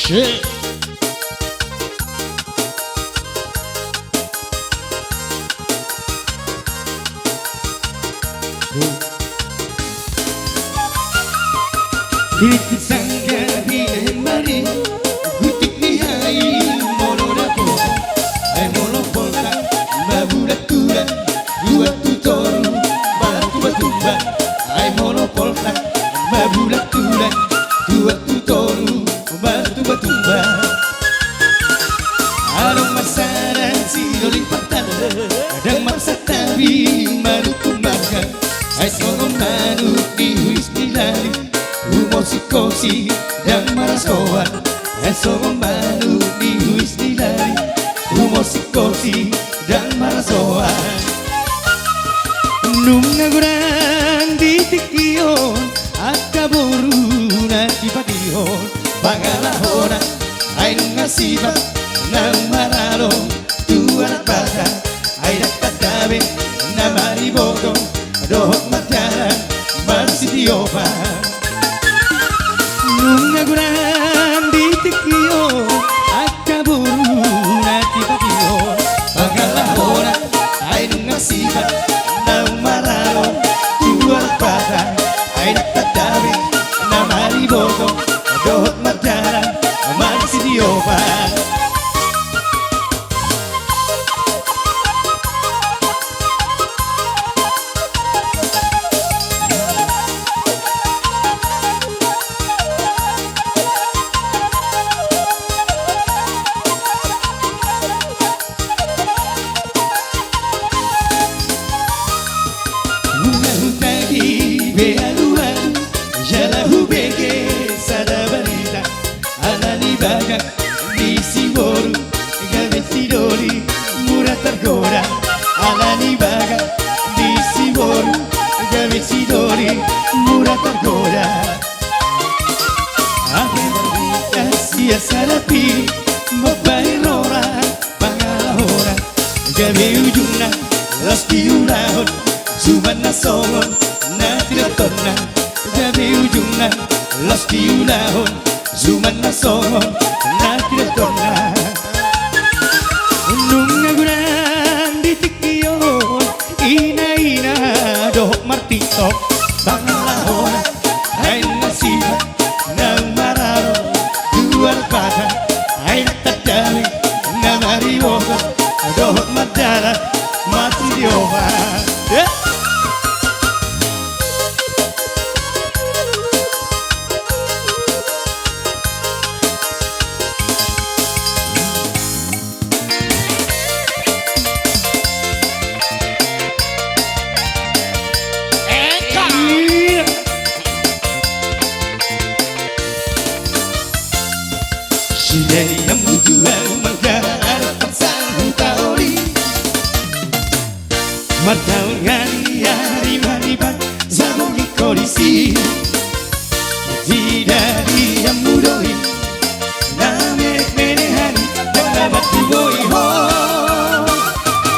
Shit. Diritti sangga di mari gutik ni hai mono da posa ai mono polta mabula tura dua tutoru batu batumba ai mono polta mabula tura dua tutoru batu batumba arong masara siro limpatan adang maksa tabi maruku makan ai songong manu di huis di lali Musikosi dan marasoan Eso membantu di huis di lari Musikosi dan marasoan Nung ngagurang di tikion Akka boru na di patiyon Pangalahona ay ngasibat Nang maralo tuan bata Ay nakatabi na maribodong Dohot matyaran marsitiopan Nung naguran di tikiyo Akka buru na tipatiyo Pangalahona ay ngasibat Nang maralo tuwang bata Ay nakatabi na mariboto Dohot magdaran magsidiopan Bealuan, jalahu bege sadabarita Alani baga di siboru gabe sidori murah tergoda Alani baga di siboru gabe sidori murah tergoda Ake barbita sia sarapi mabai rora pangalahora gabe ujungna los piulahon suman nasongon na tidak pernah jadi ujungnya los diulahon zuman nasongon na tidak pernah nung ngaguran di tikiyon ina dohok martitok pangalahon ay nasibat nang mararo duar pada ay nakatami na mariwoto dohok madara mati dioba Jadi yang mutual menggarap paksaan tauri Matau ngani hari maribat Zabongi kondisi Tidak yang mudoi Namek menehani Mengabat diboi ho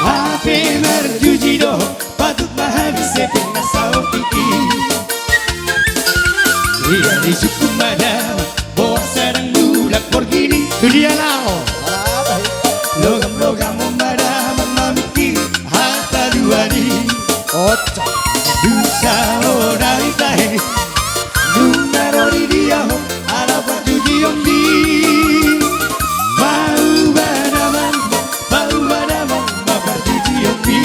Ape merjuji do Patut mahami sepena sao tiki Ia disukum madama Bawa sarang budak Borgini Dunia lao Logam-logam memadam memikir harta duani Oca Dusa dari tahe Dunarori dia Ada pajuji omdi Mau badaman Papajuji omdi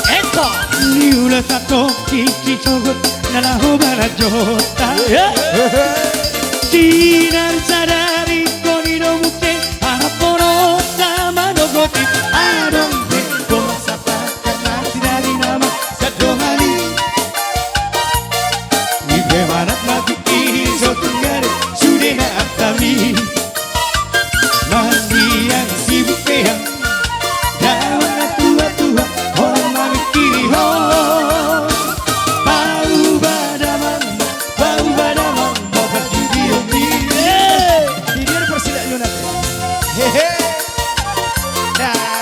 Eko Niula sako Kiki cogot Nalaho barajota Sinan sadari koni no mute Aporo sama no gopi Adong beko sapa karena sidari nama Sadohani Ibe manat mabiki Sotungare sudena atami Mandi yang sibuk pehang Dawana tua-tua Orang mamikiri ho Hehe, nah.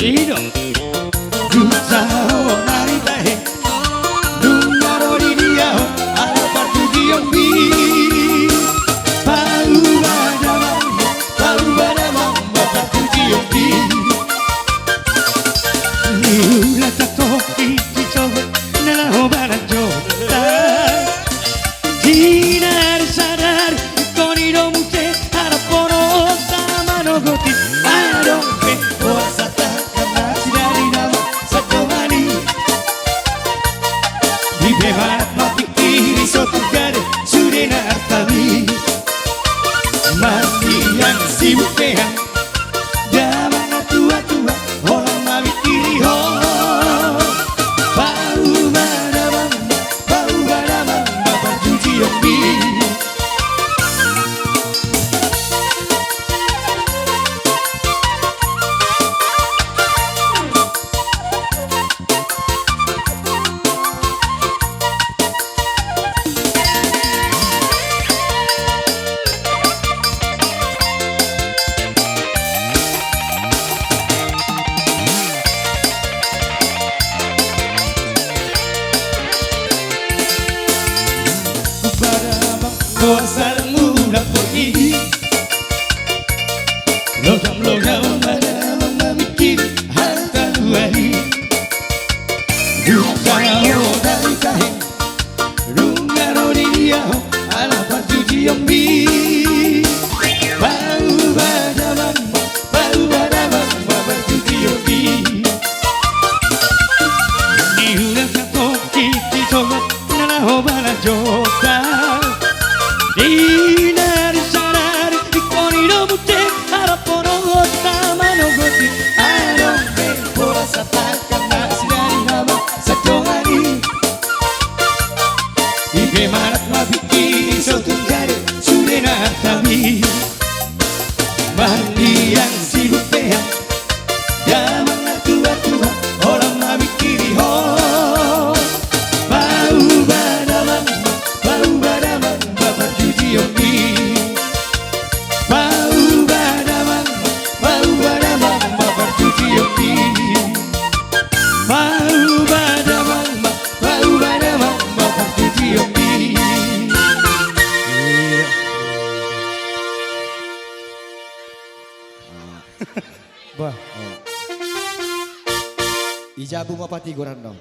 いいのグッザをなりたいLunga roriria ala partidio bi Paubada mamba partidio bi Niula tatoki chicho nella obara jota Ginar sadar con i romute ara porosa mano goti Arompe oasata kanachirari nama satomani Vivevat mapikiri sotugare surenar tabi Mati yang sibukean Damana tua-tua orang mapikiri ho Paubada mamba Bajuji yombi Puasa mula pergi Logam pada memikir harta duari Duka dari kaheng Runga roriria ala parjuji yombi Paubada mamba parjuji yombi Niula kakoki tisogot nana hobala jota Dinar sanar con i romute ara porota mano goti Arompe puasa takkan nasidari nama satomani Ibe marat mabiki sotungare surena tabi Mandi yang sibuk pehan Zaman tua-tua orang mabikiri ho Paubada mamba Bajuji yombi Paubada mamba Bajuji yombi Paubada mamba Bajuji yombi Bah. Ijabu mapati goran dong.